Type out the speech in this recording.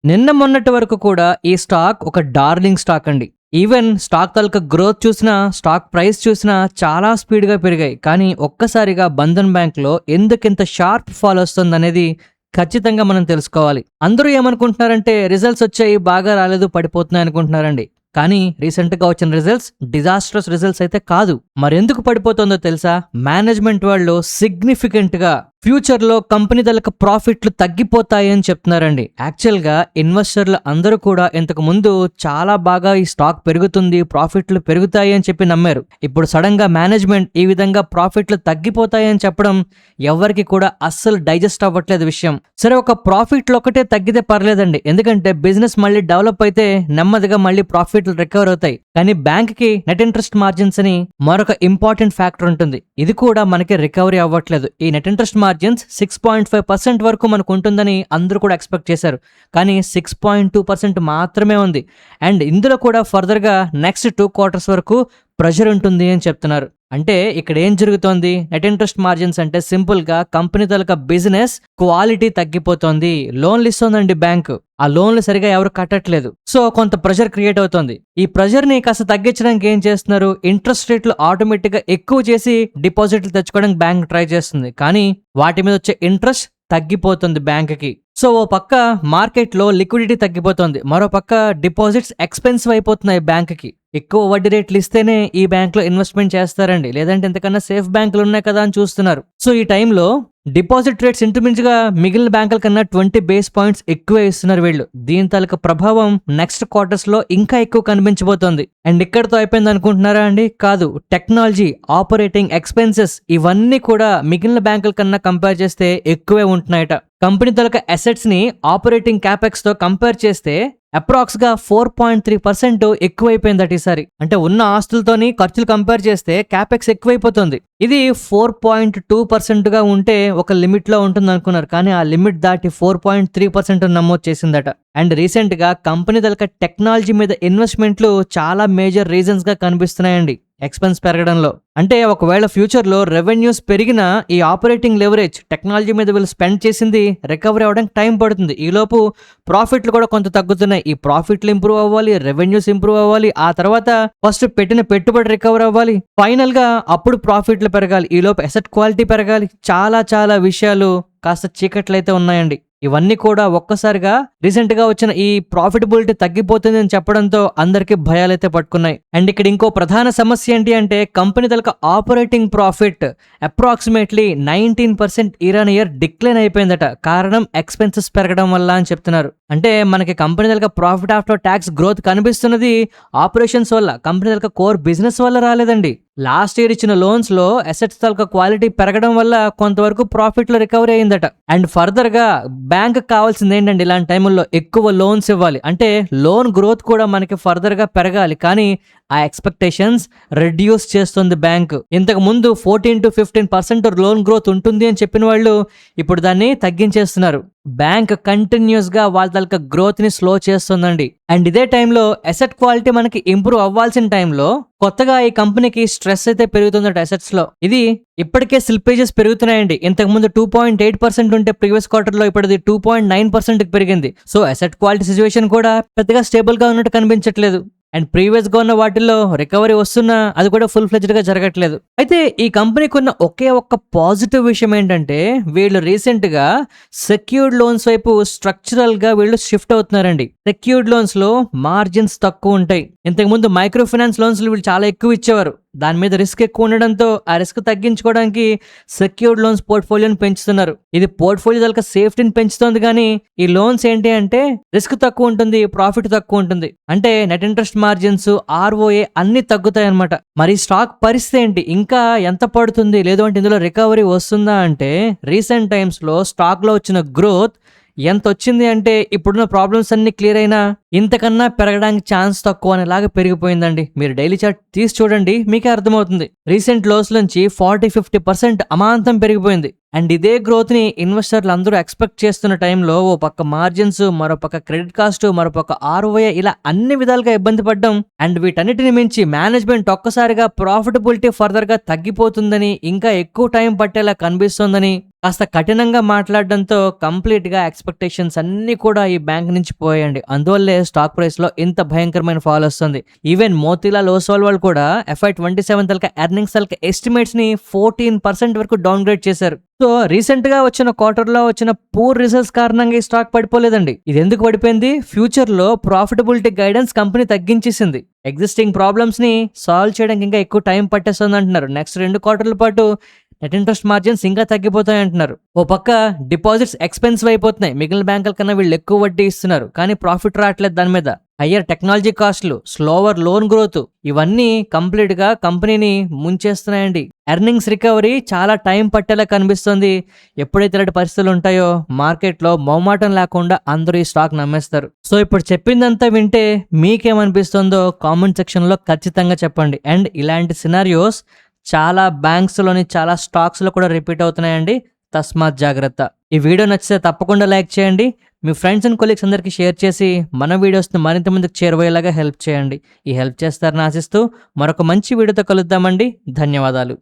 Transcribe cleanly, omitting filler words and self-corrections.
నిన్న మొన్నటి వరకు కూడా ఈ స్టాక్ ఒక డార్లింగ్ స్టాక్ అండి. ఈవెన్ స్టాక్ తాలూకా గ్రోత్ చూసినా, స్టాక్ ప్రైస్ చూసినా చాలా స్పీడ్గా పెరిగాయి. కానీ ఒక్కసారిగా బంధన్ బ్యాంక్లో ఎందుకింత షార్ప్ ఫాల్ వస్తుందనేది ఖచ్చితంగా మనం తెలుసుకోవాలి. అందరూ ఏమనుకుంటున్నారంటే రిజల్ట్స్ వచ్చాయి, బాగా రాలేదు, పడిపోతున్నాయి అనుకుంటున్నారండి. కానీ రీసెంట్గా వచ్చిన రిజల్ట్స్ డిజాస్ట్రస్ రిజల్ట్స్ అయితే కాదు. మరెందుకు పడిపోతుందో తెలుసా? మేనేజ్మెంట్ వాళ్ళు సిగ్నిఫికెంట్గా ఫ్యూచర్లో కంపెనీ తాలూకా ప్రాఫిట్లు తగ్గిపోతాయి అని చెప్తున్నారండి. యాక్చువల్గా ఇన్వెస్టర్లు అందరూ కూడా ఇంతకు ముందు చాలా బాగా ఈ స్టాక్ పెరుగుతుంది, ప్రాఫిట్లు పెరుగుతాయి అని చెప్పి నమ్మారు. ఇప్పుడు సడన్ గా మేనేజ్మెంట్ ఈ విధంగా ప్రాఫిట్లు తగ్గిపోతాయి అని చెప్పడం ఎవరికి కూడా అస్సలు డైజెస్ట్ అవ్వట్లేదు విషయం. సరే, ఒక ప్రాఫిట్లు ఒకటే తగ్గితే పర్లేదండి, ఎందుకంటే బిజినెస్ మళ్ళీ డెవలప్ అయితే నెమ్మదిగా మళ్ళీ ప్రాఫిట్లు రికవర్ అవుతాయి. కానీ బ్యాంక్ కి నెట్ ఇంట్రెస్ట్ మార్జిన్స్ అని మరొక ఇంపార్టెంట్ ఫ్యాక్టర్ ఉంటుంది. ఇది కూడా మనకి రికవరీ అవ్వట్లేదు. ఈ నెట్ ఇంట్రెస్ట్ మార్జిన్స్ 6.5% వరకు మనకు ఉంటుందని అందరూ కూడా ఎక్స్పెక్ట్ చేశారు. కానీ 6.2% మాత్రమే ఉంది. అండ్ ఇందులో కూడా ఫర్దర్గా నెక్స్ట్ 2 quarters వరకు ప్రెషర్ ఉంటుంది అని చెప్తున్నారు. అంటే ఇక్కడ ఏం జరుగుతోంది? నెట్ ఇంట్రెస్ట్ మార్జిన్స్ అంటే సింపుల్ గా కంపెనీ తాలూకా బిజినెస్ క్వాలిటీ తగ్గిపోతోంది. లోన్లు ఇస్తోందండి బ్యాంకు, ఆ లోన్లు సరిగా ఎవరు కట్టట్లేదు. సో కొంత ప్రెషర్ క్రియేట్ అవుతోంది. ఈ ప్రెషర్ ని కాస్త తగ్గించడానికి ఏం చేస్తున్నారు? ఇంట్రెస్ట్ రేట్లు ఆటోమేటిక్ గా ఎక్కువ చేసి డిపాజిట్లు తెచ్చుకోవడానికి బ్యాంక్ ట్రై చేస్తుంది. కానీ వాటి మీద వచ్చే ఇంట్రెస్ట్ తగ్గిపోతుంది బ్యాంకుకి. సో ఓ పక్క మార్కెట్లో లిక్విడిటీ తగ్గిపోతుంది, మరో పక్క డిపాజిట్స్ ఎక్స్పెన్సివ్ అయిపోతున్నాయి బ్యాంకుకి. ఎక్కువ వడ్డీ రేట్లు ఇస్తేనే ఈ బ్యాంక్ లో ఇన్వెస్ట్మెంట్ చేస్తారండి, లేదంటే ఇంతకన్నా సేఫ్ బ్యాంకులు ఉన్నాయి కదా అని చూస్తున్నారు. సో ఈ టైంలో డిపాజిట్ రేట్స్ ఇంచుమించుగా మిగిలిన బ్యాంకుల కన్నా 20 basis points ఎక్కువే ఇస్తున్నారు వీళ్ళు. దీని తాలూకా ప్రభావం నెక్స్ట్ క్వార్టర్స్ లో ఇంకా ఎక్కువ కనిపించబోతోంది. అండ్ ఇక్కడతో అయిపోయింది అనుకుంటున్నారా అండి? కాదు. టెక్నాలజీ, ఆపరేటింగ్ ఎక్స్పెన్సెస్ ఇవన్నీ కూడా మిగిలిన బ్యాంకుల కన్నా కంపేర్ చేస్తే ఎక్కువే ఉంటున్నాయట. కంపెనీ తాలూకా అసెట్స్ ని ఆపరేటింగ్ క్యాపెక్స్ తో కంపేర్ చేస్తే అప్రాక్స్ గా 4.3% ఎక్కువైపోయిందట ఈసారి. అంటే ఉన్న ఆస్తులతోని ఖర్చులు కంపేర్ చేస్తే క్యాపెక్స్ ఎక్కువైపోతుంది. ఇది 4.2% గా ఉంటే ఒక లిమిట్ లో ఉంటుంది అనుకున్నారు, కానీ ఆ లిమిట్ దాటి 4.3% నమోదు చేసిందట. అండ్ రీసెంట్ గా కంపెనీ తాలూకా టెక్నాలజీ మీద ఇన్వెస్ట్మెంట్లు చాలా మేజర్ రీజన్స్ గా కనిపిస్తున్నాయండి ఎక్స్పెన్స్ పెరగడంలో. అంటే ఒకవేళ ఫ్యూచర్ లో రెవెన్యూస్ పెరిగినా ఈ ఆపరేటింగ్ లెవరేజ్ టెక్నాలజీ మీద వీళ్ళు స్పెండ్ చేసింది రికవరీ అవడానికి టైం పడుతుంది. ఈలోపు ప్రాఫిట్లు కూడా కొంత తగ్గుతున్నాయి. ఈ ప్రాఫిట్లు ఇంప్రూవ్ అవ్వాలి, రెవెన్యూస్ ఇంప్రూవ్ అవ్వాలి, ఆ తర్వాత ఫస్ట్ పెట్టిన పెట్టుబడి రికవర్ అవ్వాలి, ఫైనల్ గా అప్పుడు ప్రాఫిట్లు పెరగాలి, ఈలోపు అసెట్ క్వాలిటీ పెరగాలి. చాలా విషయాలు కాస్త చీకట్లయితే ఉన్నాయండి. ఇవన్నీ కూడా ఒక్కసారిగా రీసెంట్ గా వచ్చిన ఈ ప్రాఫిటబిలిటీ తగ్గిపోతుంది అని చెప్పడంతో అందరికీ భయాలైతే పట్టుకున్నాయి. అండ్ ఇక్కడ ఇంకో ప్రధాన సమస్య ఏంటి అంటే కంపెనీ తలక operating profit approximately 19% year decline అయిపోయిందట. కారణం ఎక్స్పెన్సెస్ పెరగడం వల్ల అని చెప్తున్నారు. అంటే మనకి కంపెనీ తలక ప్రాఫిట్ ఆఫ్టర్ ట్యాక్స్ గ్రోత్ కనిపిస్తున్నది ఆపరేషన్స్ వల్ల, కంపెనీ తలక కోర్ బిజినెస్ వల్ల రాలేదండి. లాస్ట్ ఇయర్ ఇచ్చిన లోన్స్ లో అసెట్స్ తాలూకా క్వాలిటీ పెరగడం వల్ల కొంతవరకు ప్రాఫిట్ లో రికవరీ అయిందట. అండ్ ఫర్దర్ గా బ్యాంక్ కావాల్సింది ఏంటంటే ఇలాంటి టైంలో ఎక్కువ లోన్స్ ఇవ్వాలి, అంటే లోన్ గ్రోత్ కూడా మనకి ఫర్దర్ గా పెరగాలి. కానీ ఆ ఎక్స్పెక్టేషన్స్ రెడ్యూస్ చేస్తుంది బ్యాంక్. ఇంతకు ముందు 14 to 15% లోన్ గ్రోత్ ఉంటుంది అని చెప్పిన వాళ్ళు ఇప్పుడు దాన్ని తగ్గించేస్తున్నారు. బ్యాంక్ కంటిన్యూస్ గా వాళ్ళ తాలూకా గ్రోత్ ని స్లో చేస్తుందండి. అండ్ ఇదే టైంలో అసెట్ క్వాలిటీ మనకి ఇంప్రూవ్ అవ్వాల్సిన టైంలో కొత్తగా ఈ కంపెనీకి స్ట్రెస్ అయితే పెరుగుతుందట అసెట్స్ లో. ఇది ఇప్పటికే స్లిప్పేజెస్ పెరుగుతున్నాయండి. ఇంతకు ముందు 2.8% ఉంటే ప్రీవియస్ క్వార్టర్ లో ఇప్పుడు 2.9% పెరిగింది. సో అసెట్ క్వాలిటీ సిచ్యువేషన్ కూడా పెద్దగా స్టేబుల్ గా ఉన్నట్టు కనిపించట్లేదు. అండ్ ప్రీవియస్ గా ఉన్న వాటిల్లో రికవరీ వస్తున్నా అది కూడా ఫుల్ ఫ్లెజ్డ్ గా జరగట్లేదు. అయితే ఈ కంపెనీకి ఉన్న ఒకే ఒక్క పాజిటివ్ విషయం ఏంటంటే వీళ్ళు రీసెంట్ గా సెక్యూర్డ్ లోన్స్ వైపు స్ట్రక్చరల్ గా వీళ్ళు షిఫ్ట్ అవుతున్నారండి. సెక్యూర్డ్ లోన్స్ లో మార్జిన్స్ తక్కువ ఉంటాయి. ఇంతకు ముందు మైక్రో ఫైనాన్స్ లోన్స్ వీళ్ళు చాలా ఎక్కువ ఇచ్చేవారు. దాని మీద రిస్క్ ఎక్కువ ఉండడంతో ఆ రిస్క్ తగ్గించుకోవడానికి సెక్యూర్డ్ లోన్స్ పోర్ట్ఫోలియోని పెంచుతున్నారు. ఇది పోర్ట్ఫోలియో తలక సేఫ్టీని పెంచుతుంది, కానీ ఈ లోన్స్ ఏంటి అంటే రిస్క్ తక్కువ ఉంటుంది, ప్రాఫిట్ తక్కువ ఉంటుంది. అంటే నెట్ ఇంట్రెస్ట్ మార్జిన్స్, ROA అన్ని తగ్గుతాయి అనమాట. మరి స్టాక్ పరిస్థితి ఏంటి? ఇంకా ఎంత పడుతుంది? లేదు అంటే ఇందులో రికవరీ వస్తుందా అంటే రీసెంట్ టైమ్స్ లో స్టాక్ లో వచ్చిన గ్రోత్ ఎంత వచ్చింది అంటే ఇప్పుడున్న ప్రాబ్లమ్స్ అన్ని క్లియర్ అయినా ఇంతకన్నా పెరగడానికి ఛాన్స్ తక్కువ అనేలాగా పెరిగిపోయిందండి. మీరు డైలీ చార్ట్ తీసి చూడండి, మీకే అర్థమవుతుంది. రీసెంట్ లోస్ నుంచి 40-50% అమాంతం పెరిగిపోయింది. అండ్ ఇదే గ్రోత్ ని ఇన్వెస్టర్లు అందరూ ఎక్స్పెక్ట్ చేస్తున్న టైంలో ఓ పక్క మార్జిన్స్, మరో పక్క క్రెడిట్ కాస్ట్, మరో పక్క ROI ఇలా అన్ని విధాలుగా ఇబ్బంది పడ్డం. అండ్ వీటన్నిటిని మించి మేనేజ్మెంట్ ఒక్కసారిగా ప్రాఫిటబిలిటీ ఫర్దర్ గా తగ్గిపోతుందని, ఇంకా ఎక్కువ టైం పట్టేలా కనిపిస్తోందని కాస్త కఠినంగా మాట్లాడడంతో కంప్లీట్ గా ఎక్స్పెక్టేషన్స్ అన్ని కూడా ఈ బ్యాంక్ నుంచి పోయాయండి. అందువల్లే స్టాక్ ప్రైస్ లో ఇంత భయంకరమైన ఫాల్ వస్తుంది. ఈవెన్ మోతీలాల్ ఓస్వాల్ వాళ్ళు కూడా FY27 తలక ఎర్నింగ్స్ తలక ఎస్టిమేట్స్ ని 14% వరకు డౌన్ గ్రేడ్ చేశారు. సో రీసెంట్ గా వచ్చిన క్వార్టర్ లో వచ్చిన పూర్ రిజల్ట్స్ కారణంగా ఈ స్టాక్ పడిపోలేదండి. ఇది ఎందుకు పడిపోయింది? ఫ్యూచర్ లో ప్రాఫిటబిలిటీ గైడెన్స్ కంపెనీ తగ్గించేసింది. ఎగ్జిస్టింగ్ ప్రాబ్లమ్స్ ని సాల్వ్ చేయడానికి ఇంకా ఎక్కువ టైం పట్టేస్తుంది అంటున్నారు. నెక్స్ట్ 2 క్వార్టర్ల పాటు నెట్ ఇంట్రెస్ట్ మార్జిన్స్ ఇంకా తగ్గిపోతాయి అంటున్నారు. ఓ పక్క డిపాజిట్స్ ఎక్స్పెన్సివ్ అయిపోతున్నాయి. మిగిలిన బ్యాంకుల కన్నా వీళ్ళు ఎక్కువ వడ్డీ ఇస్తున్నారు, కానీ ప్రాఫిట్ రావట్లేదు. దాని మీద హయ్యర్ టెక్నాలజీ కాస్ట్లు, స్లోవర్ లోన్ గ్రోత్, ఇవన్నీ కంప్లీట్ గా కంపెనీని ముంచేస్తున్నాయండి. ఎర్నింగ్స్ రికవరీ చాలా టైం పట్టేలా కనిపిస్తుంది. ఎప్పుడైతే ఇలాంటి పరిస్థితులు ఉంటాయో మార్కెట్లో మొహమాటం లేకుండా అందరూ ఈ స్టాక్ నమ్మేస్తారు. సో ఇప్పుడు చెప్పిందంతా వింటే మీకేమనిపిస్తుందో కామెంట్ సెక్షన్ లో ఖచ్చితంగా చెప్పండి. అండ్ ఇలాంటి సినారియోస్ చాలా బ్యాంక్స్ లోని చాలా స్టాక్స్ లో కూడా రిపీట్ అవుతున్నాయండి. తస్మాత్ జాగ్రత్త. ఈ వీడియో నచ్చితే తప్పకుండా లైక్ చేయండి. మీ ఫ్రెండ్స్ అండ్ కొలీగ్స్ అందరికీ షేర్ చేసి మన వీడియోస్ని మరింత మందికి చేరువయ్యేలాగా హెల్ప్ చేయండి. ఈ హెల్ప్ చేస్తారని ఆశిస్తూ మరొక మంచి వీడియోతో కలుద్దామండి. ధన్యవాదాలు.